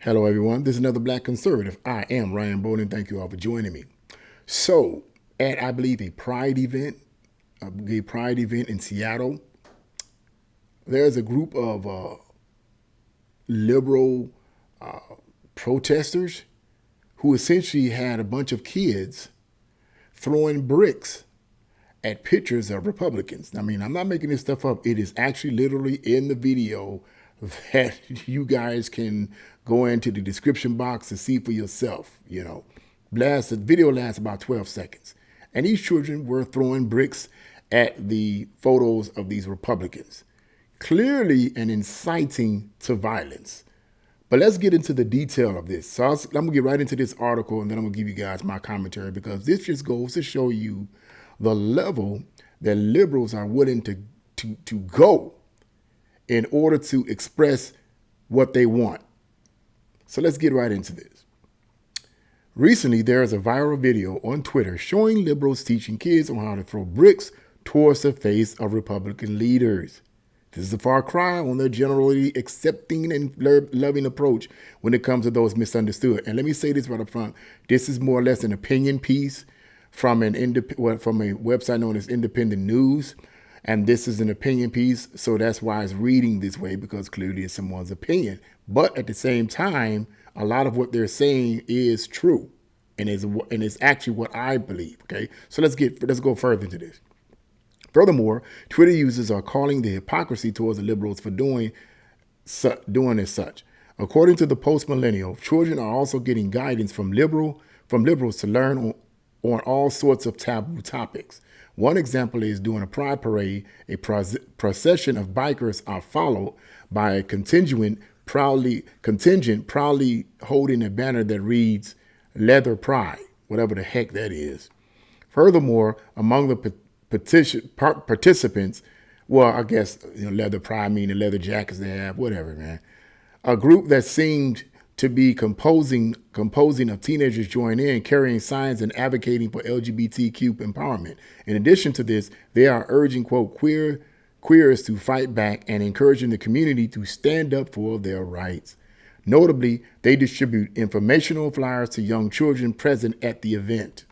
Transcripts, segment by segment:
Hello, everyone. This is another Black Conservative. I am Ryan Bowden. Thank you all for joining me. So, at I believe a gay pride event in Seattle, there's a group of liberal protesters who essentially had a bunch of kids throwing bricks at pictures of Republicans. I mean, I'm not making this stuff up. It is actually literally in the video that you guys can go into the description box and see for yourself. The video lasts about 12 seconds. And these children were throwing bricks at the photos of these Republicans, clearly an inciting to violence. But let's get into the detail of this. So I'm going to get right into this article, and then I'm going to give you guys my commentary, because this just goes to show you the level that liberals are willing to go in order to express what they want. So let's get right into this. Recently, there is a viral video on Twitter showing liberals teaching kids on how to throw bricks towards the face of Republican leaders. This is a far cry on their generally accepting and loving approach when it comes to those misunderstood. And let me say this right up front. This is more or less an opinion piece from a website known as Independent News. And this is an opinion piece, so that's why it's reading this way, because clearly it's someone's opinion. But at the same time, a lot of what they're saying is true, and is actually what I believe. Okay, so let's go further into this. Furthermore, Twitter users are calling the hypocrisy towards the liberals for doing as such. According to the post-millennial, children are also getting guidance from liberals to learn on all sorts of taboo topics. One example is during a pride parade, a procession of bikers are followed by a contingent proudly holding a banner that reads "Leather Pride," whatever the heck that is. Furthermore, among the participants, well, I guess leather pride meaning leather jackets they have, whatever, man. A group that seemed to be composing of teenagers join in, carrying signs and advocating for LGBTQ empowerment. In addition to this, they are urging, quote, queers to fight back and encouraging the community to stand up for their rights. Notably, they distribute informational flyers to young children present at the event.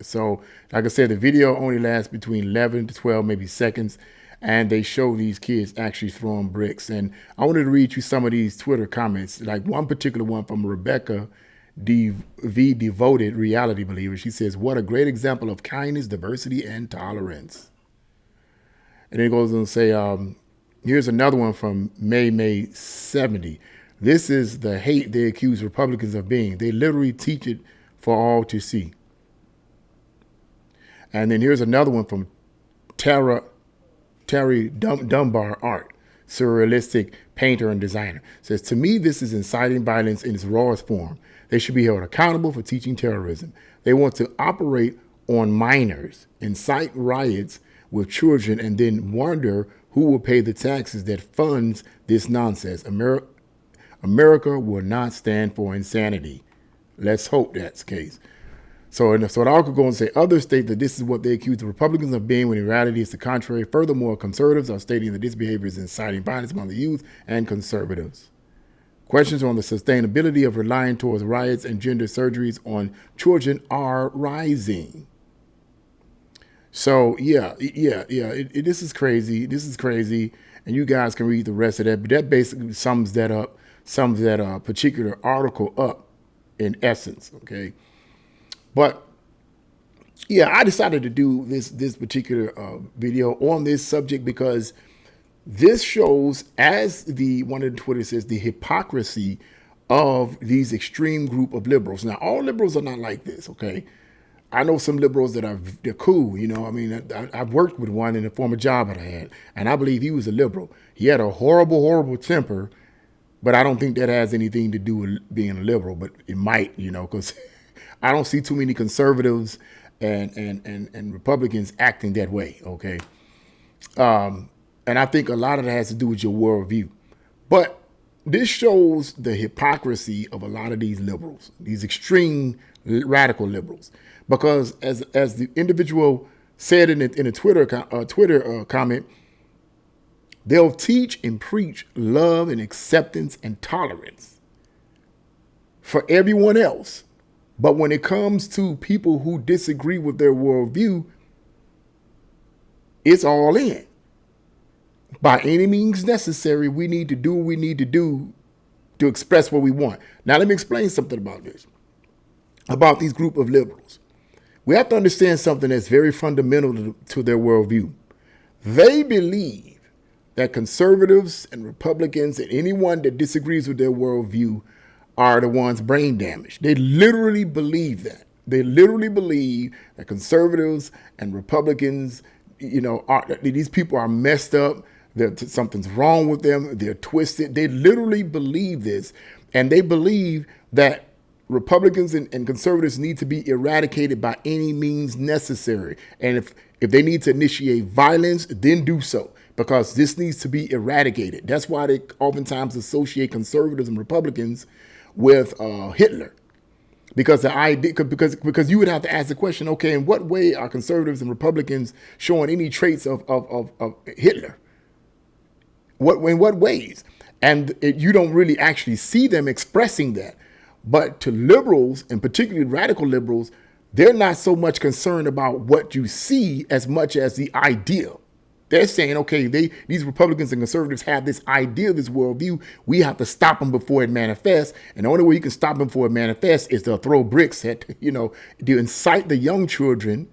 So, like I said, the video only lasts between 11 to 12, maybe seconds. And they show these kids actually throwing bricks. And I wanted to read you some of these Twitter comments, like one particular one from Rebecca Devoted Reality Believer. She says, "What a great example of kindness, diversity, and tolerance." And then it goes on to say, here's another one from May 70. "This is the hate they accuse Republicans of being. They literally teach it for all to see." And then here's another one from Terry Dunbar Art, surrealistic painter and designer. Says, "To me, this is inciting violence in its rawest form. They should be held accountable for teaching terrorism. They want to operate on minors, incite riots with children, and then wonder who will pay the taxes that funds this nonsense. America will not stand for insanity." Let's hope that's the case. So the article goes on to say, others state that this is what they accuse the Republicans of being, when in reality it's the contrary. Furthermore, conservatives are stating that this behavior is inciting violence among the youth and conservatives. Questions on the sustainability of relying towards riots and gender surgeries on children are rising. So this is crazy. This is crazy, and you guys can read the rest of that. But that basically sums that particular article up in essence. Okay. But yeah, I decided to do this particular video on this subject because this shows, as one of the Twitter says, the hypocrisy of these extreme group of liberals. Now, all liberals are not like this, okay? I know some liberals they're cool, I mean, I've worked with one in a former job that I had, and I believe he was a liberal. He had a horrible, horrible temper, but I don't think that has anything to do with being a liberal, but it might, because I don't see too many conservatives and Republicans acting that way, okay? And I think a lot of that has to do with your worldview. But this shows the hypocrisy of a lot of these liberals, these extreme radical liberals. Because as the individual said in a Twitter comment, They'll teach and preach love and acceptance and tolerance for everyone else. But when it comes to people who disagree with their worldview, it's all in. By any means necessary, we need to do what we need to do to express what we want. Now, let me explain something about this, about these group of liberals. We have to understand something that's very fundamental to their worldview. They believe that conservatives and Republicans and anyone that disagrees with their worldview are the ones brain damaged. They literally believe that. They literally believe that conservatives and Republicans, these people are messed up. Something's wrong with them. They're twisted. They literally believe this. And they believe that Republicans and conservatives need to be eradicated by any means necessary. And if they need to initiate violence, then do so, because this needs to be eradicated. That's why they oftentimes associate conservatives and Republicans with Hitler. Because the idea, because you would have to ask the question, okay, in what way are conservatives and Republicans showing any traits of Hitler? In what ways? And you don't really actually see them expressing that. But to liberals, and particularly radical liberals, they're not so much concerned about what you see as much as the ideal. They're saying, okay, these Republicans and conservatives have this idea, this worldview. We have to stop them before it manifests. And the only way you can stop them before it manifests is to throw bricks at, to incite the young children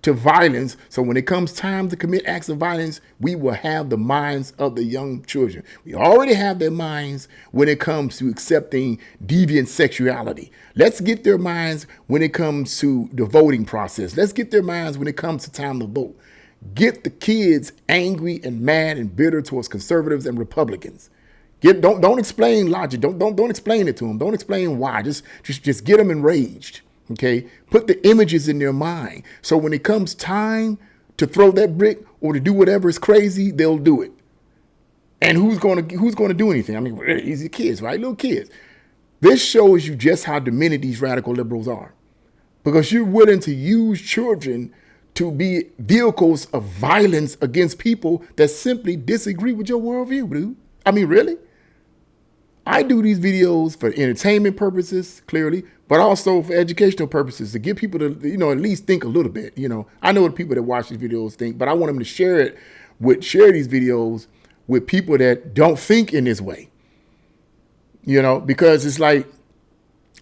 to violence. So when it comes time to commit acts of violence, we will have the minds of the young children. We already have their minds when it comes to accepting deviant sexuality. Let's get their minds when it comes to the voting process. Let's get their minds when it comes to time to vote. Get the kids angry and mad and bitter towards conservatives and Republicans. Don't explain logic. Don't explain it to them. Don't explain why. Just get them enraged. Okay, put the images in their mind. So when it comes time to throw that brick or to do whatever is crazy, they'll do it. And who's going to do anything? I mean, these are kids, right? Little kids. This shows you just how demented these radical liberals are, because you're willing to use children to be vehicles of violence against people that simply disagree with your worldview, dude. I mean, really? I do these videos for entertainment purposes, clearly, but also for educational purposes, to get people to, at least think a little bit. I know what people that watch these videos think, but I want them to share these videos with people that don't think in this way. Because it's like,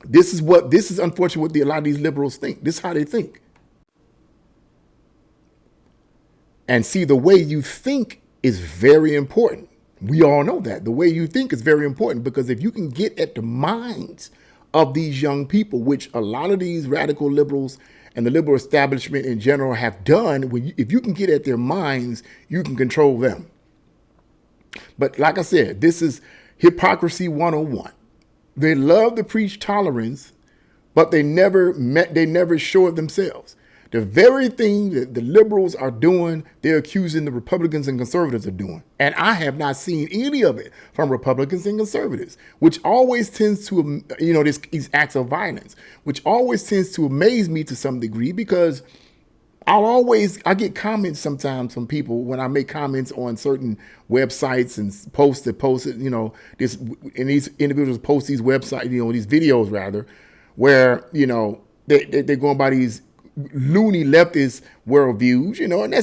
this is unfortunately what a lot of these liberals think. This is how they think. And see, the way you think is very important. We all know that. The way you think is very important, because if you can get at the minds of these young people, which a lot of these radical liberals and the liberal establishment in general have done, if you can get at their minds, you can control them. But like I said, this is hypocrisy 101. They love to preach tolerance, but they never show it themselves. The very thing that the liberals are doing, they're accusing the Republicans and conservatives of doing. And I have not seen any of it from Republicans and conservatives, which always tends to, these acts of violence, which always tends to amaze me to some degree, because I get comments sometimes from people when I make comments on certain websites and post it, and these individuals post these websites, these videos rather, where, they're going by these loony leftist worldviews, and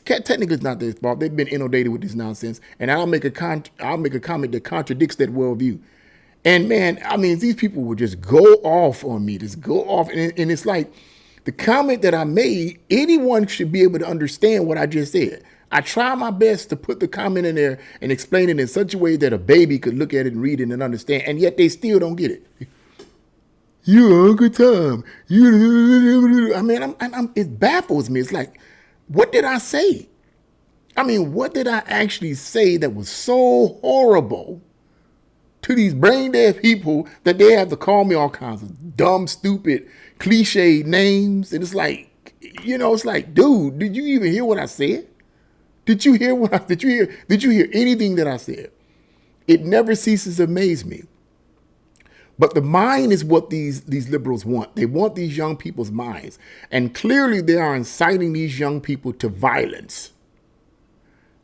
technically it's not their fault. They've been inundated with this nonsense, and I'll make a comment that contradicts that worldview. And man, I mean, these people will just go off on me, and it's like the comment that I made. Anyone should be able to understand what I just said. I try my best to put the comment in there and explain it in such a way that a baby could look at it and read it and understand, and yet they still don't get it. You Uncle Tom. It baffles me. It's like, what did I say? I mean, what did I actually say that was so horrible to these brain dead people that they have to call me all kinds of dumb, stupid, cliched names? And it's like, dude, did you even hear what I said? Did you hear anything that I said? It never ceases to amaze me. But the mind is what these liberals want. They want these young people's minds. And clearly they are inciting these young people to violence.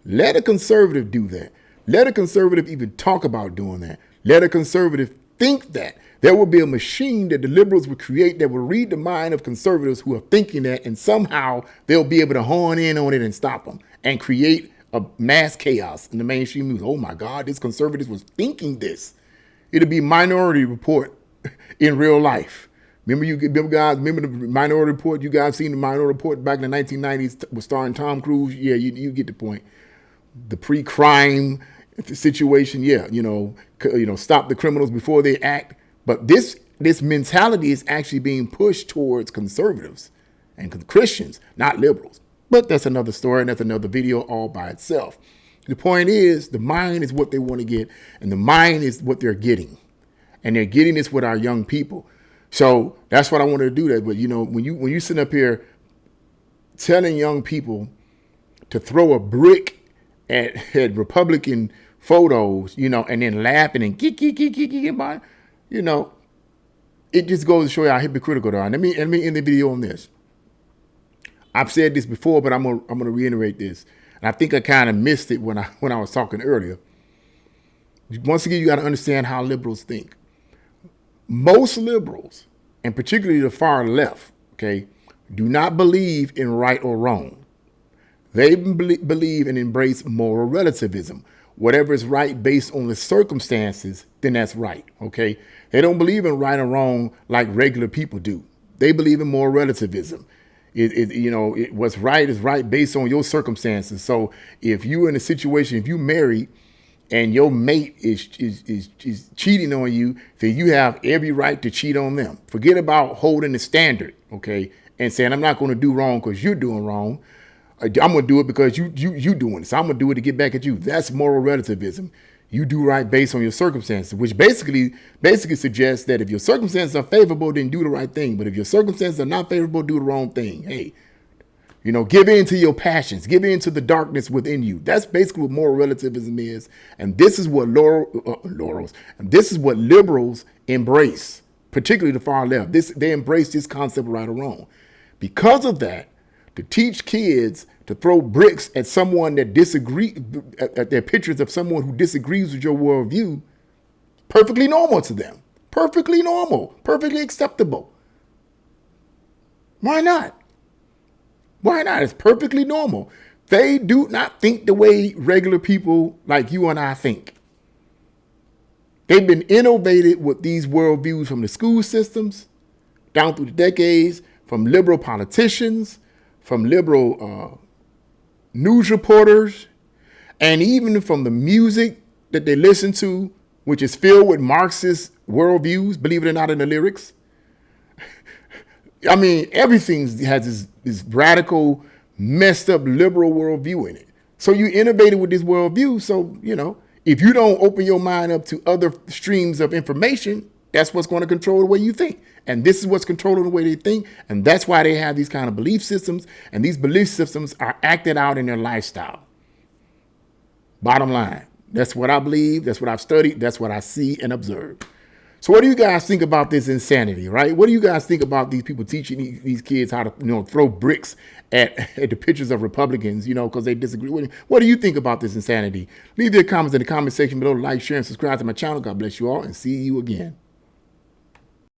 Let a conservative do that. Let a conservative even talk about doing that. Let a conservative think that. There will be a machine that the liberals will create that will read the mind of conservatives who are thinking that, and somehow they'll be able to hone in on it and stop them and create a mass chaos in the mainstream news. Oh my God, this conservative was thinking this. It'll be Minority Report in real life. Remember the Minority Report? You guys seen the Minority Report back in the 1990s was starring Tom Cruise? Yeah, you get the point. The pre-crime situation, yeah, stop the criminals before they act. But this mentality is actually being pushed towards conservatives and Christians, not liberals. But that's another story, and that's another video all by itself. The point is, the mind is what they want to get, and the mind is what they're getting. And they're getting this with our young people. So that's what I wanted to do that. But when you sit up here telling young people to throw a brick at Republican photos, and then laughing and about, it just goes to show you how hypocritical they are. Let me end the video on this. I've said this before, but I'm gonna reiterate this. And I think I kind of missed it when I was talking earlier. Once again, you got to understand how liberals think. Most liberals, and particularly the far left, okay, do not believe in right or wrong. They believe and embrace moral relativism. Whatever is right based on the circumstances, then that's right, okay? They don't believe in right or wrong like regular people do. They believe in moral relativism. What's right is right based on your circumstances. So if you're in a situation, if you married and your mate is cheating on you, then you have every right to cheat on them. Forget about holding the standard, okay, and saying, I'm not going to do wrong because you're doing wrong. I'm going to do it because you doing it. So I'm going to do it to get back at you. That's moral relativism. You do right based on your circumstances, which basically suggests that if your circumstances are favorable, then do the right thing. But if your circumstances are not favorable, do the wrong thing. Hey, give in to your passions, give in to the darkness within you. That's basically what moral relativism is. And this is what and this is what liberals embrace, particularly the far left. They embrace this concept of right or wrong. Because of that, to teach kids to throw bricks at someone that at their pictures of someone who disagrees with your worldview, perfectly normal to them. Perfectly normal. Perfectly acceptable. Why not? Why not? It's perfectly normal. They do not think the way regular people like you and I think. They've been innovated with these worldviews from the school systems down through the decades, from liberal politicians, from liberal news reporters, and even from the music that they listen to, which is filled with Marxist worldviews, believe it or not, in the lyrics. I mean, everything has this radical, messed up liberal worldview in it. So you innovated with this worldview. So, if you don't open your mind up to other streams of information, that's what's going to control the way you think. And this is what's controlling the way they think. And that's why they have these kind of belief systems. And these belief systems are acted out in their lifestyle. Bottom line, that's what I believe. That's what I've studied. That's what I see and observe. So what do you guys think about this insanity, right? What do you guys think about these people teaching these kids how to, throw bricks at the pictures of Republicans, because they disagree with them? What do you think about this insanity? Leave your comments in the comment section below. Like, share, and subscribe to my channel. God bless you all, and see you again.